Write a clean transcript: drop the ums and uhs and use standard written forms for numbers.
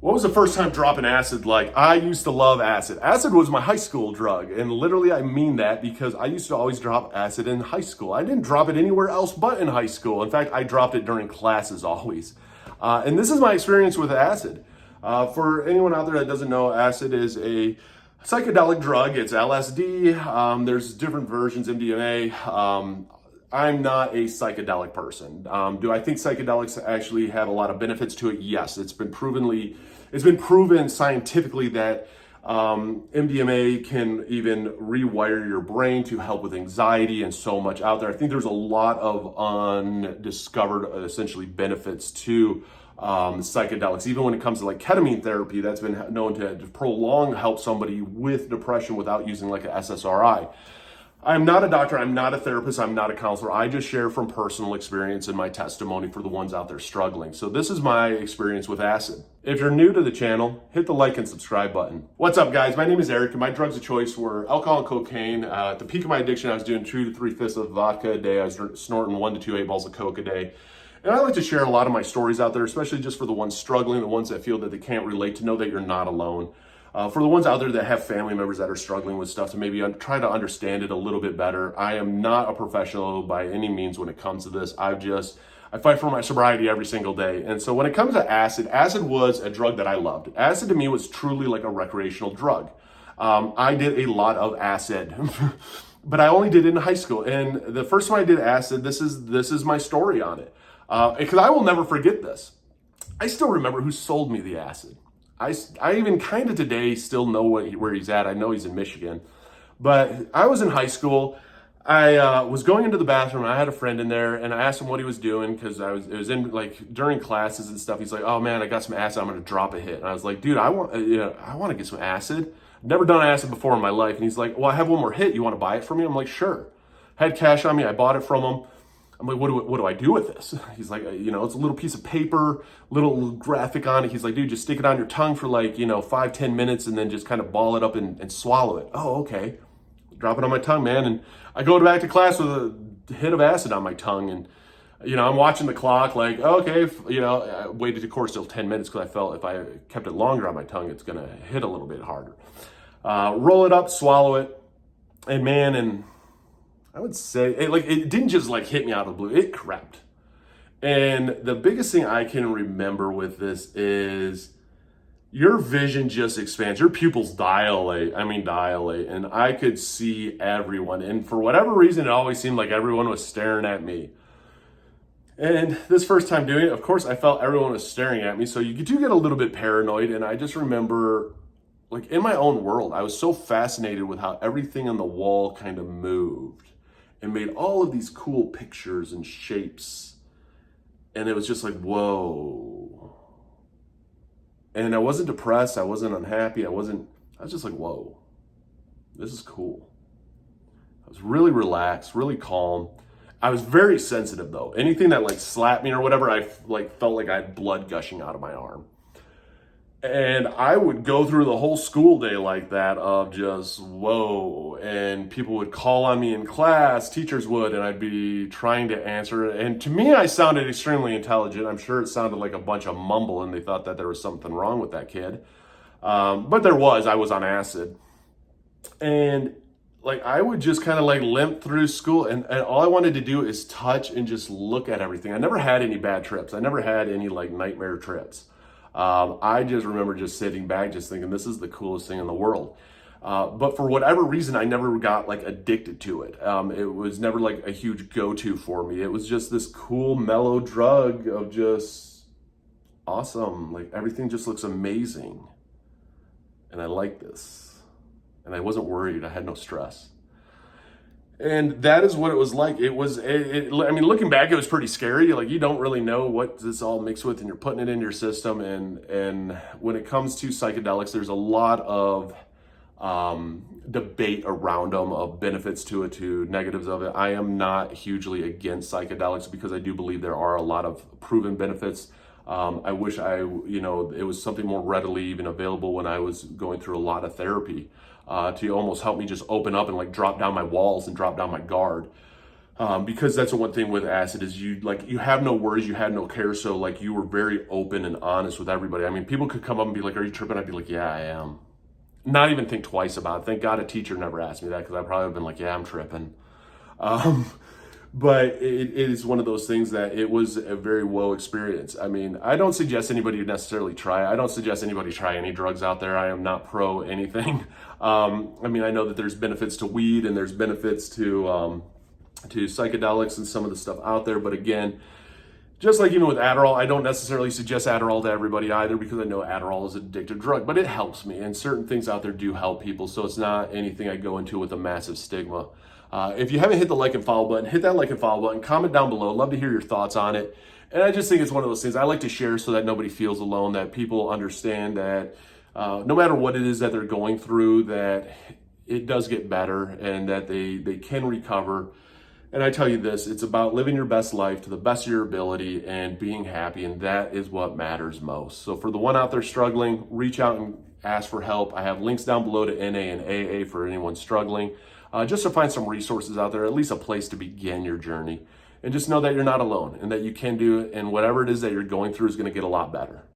What was the first time dropping acid like? I used to love acid. Acid was my high school drug, and literally I mean that because I used to always drop acid in high school. I didn't drop it anywhere else but in high school. In fact, I dropped it during classes always. And this is my experience with acid. For anyone out there that doesn't know, acid is a psychedelic drug. It's LSD. There's different versions, MDMA. I'm not a psychedelic person. Do I think psychedelics actually have a lot of benefits to it? Yes, it's been proven scientifically that MDMA can even rewire your brain to help with anxiety and so much out there. I think there's a lot of undiscovered, essentially, benefits to psychedelics. Even when it comes to like ketamine therapy, that's been known to prolong help somebody with depression without using like an SSRI. I'm not a doctor, I'm not a therapist, I'm not a counselor. I just share from personal experience and my testimony for the ones out there struggling. So this is my experience with acid. If you're new to the channel, hit the like and subscribe button. What's up, guys? My name is Eric, and my drugs of choice were alcohol and cocaine. At the peak of my addiction, I was doing 2 to 3 fifths of vodka a day. I was snorting 1 to 2 8 balls of coke a day. And I like to share a lot of my stories out there, especially just for the ones struggling, the ones that feel that they can't relate, to know that you're not alone. For the ones out there that have family members that are struggling with stuff, to maybe try to understand it a little bit better. I am not a professional by any means when it comes to this. I fight for my sobriety every single day. And so when it comes to acid, acid was a drug that I loved. Acid to me was truly like a recreational drug. I did a lot of acid, but I only did it in high school. And the first time I did acid, this is my story on it. Because I will never forget this. I still remember who sold me the acid. I even kind of today still know where he's at. I know he's in Michigan. But I was in high school. I was going into the bathroom. I had a friend in there, and I asked him what he was doing because it was in like during classes and stuff. He's like, "Oh man, I got some acid. I'm gonna drop a hit." And I was like, "Dude, I want to get some acid. I've never done acid before in my life." And he's like, "Well, I have one more hit. You want to buy it from me?" I'm like, "Sure." Had cash on me. I bought it from him. I'm like, what do I do with this? He's like, it's a little piece of paper, little graphic on it. He's like, dude, just stick it on your tongue for like, 5-10 minutes and then just kind of ball it up and swallow it. Oh, okay. Drop it on my tongue, man. And I go back to class with a hit of acid on my tongue. And, I'm watching the clock like, okay, I waited, of course, till 10 minutes because I felt if I kept it longer on my tongue, it's going to hit a little bit harder. Roll it up, swallow it. And man, I would say it didn't just like hit me out of the blue. It crept. And the biggest thing I can remember with this is your vision just expands. Your pupils dilate. And I could see everyone. And for whatever reason, it always seemed like everyone was staring at me. And this first time doing it, of course, I felt everyone was staring at me. So you do get a little bit paranoid. And I just remember, like in my own world, I was so fascinated with how everything on the wall kind of moved and made all of these cool pictures and shapes. And it was just like, whoa. And I wasn't depressed. I wasn't unhappy. I was just like, whoa, this is cool. I was really relaxed, really calm. I was very sensitive though. Anything that like slapped me or whatever, I like felt like I had blood gushing out of my arm. And I would go through the whole school day like that of just, whoa. And people would call on me in class, teachers would, and I'd be trying to answer. And to me, I sounded extremely intelligent. I'm sure it sounded like a bunch of mumble and they thought that there was something wrong with that kid. But there was. I was on acid. And like I would just kind of like limp through school. And all I wanted to do is touch and just look at everything. I never had any bad trips. I never had any like nightmare trips. I just remember just sitting back, just thinking, this is the coolest thing in the world. But for whatever reason, I never got like addicted to it. It was never like a huge go-to for me. It was just this cool, mellow drug of just awesome. Like everything just looks amazing. And I like this. And I wasn't worried. I had no stress. And that is what it was like. Looking back, it was pretty scary. Like you don't really know what this all mixed with and you're putting it in your system. And when it comes to psychedelics, there's a lot of debate around them of benefits to it, to negatives of it. I am not hugely against psychedelics because I do believe there are a lot of proven benefits. I wish it was something more readily even available when I was going through a lot of therapy. To almost help me just open up and like drop down my walls and drop down my guard. Because that's the one thing with acid is you have no worries, you had no care, so like you were very open and honest with everybody. I mean, people could come up and be like, "Are you tripping?" I'd be like, "Yeah, I am." Not even think twice about it. Thank God a teacher never asked me that because I probably have been like, "Yeah, I'm tripping." Um, but it is one of those things that it was a very woe experience. I mean, I don't suggest anybody necessarily try. I don't suggest anybody try any drugs out there. I am not pro anything. I mean, I know that there's benefits to weed and there's benefits to psychedelics and some of the stuff out there. But again, just like even with Adderall, I don't necessarily suggest Adderall to everybody either because I know Adderall is an addictive drug, but it helps me. And certain things out there do help people. So it's not anything I go into with a massive stigma. If you haven't hit the like and follow button, hit that like and follow button, comment down below. Love to hear your thoughts on it. And I just think it's one of those things I like to share so that nobody feels alone, that people understand that no matter what it is that they're going through, that it does get better and that they can recover. And I tell you this, it's about living your best life to the best of your ability and being happy, and that is what matters most. So for the one out there struggling, reach out and ask for help. I have links down below to NA and AA for anyone struggling, just to find some resources out there, at least a place to begin your journey. And just know that you're not alone and that you can do it, and whatever it is that you're going through is going to get a lot better.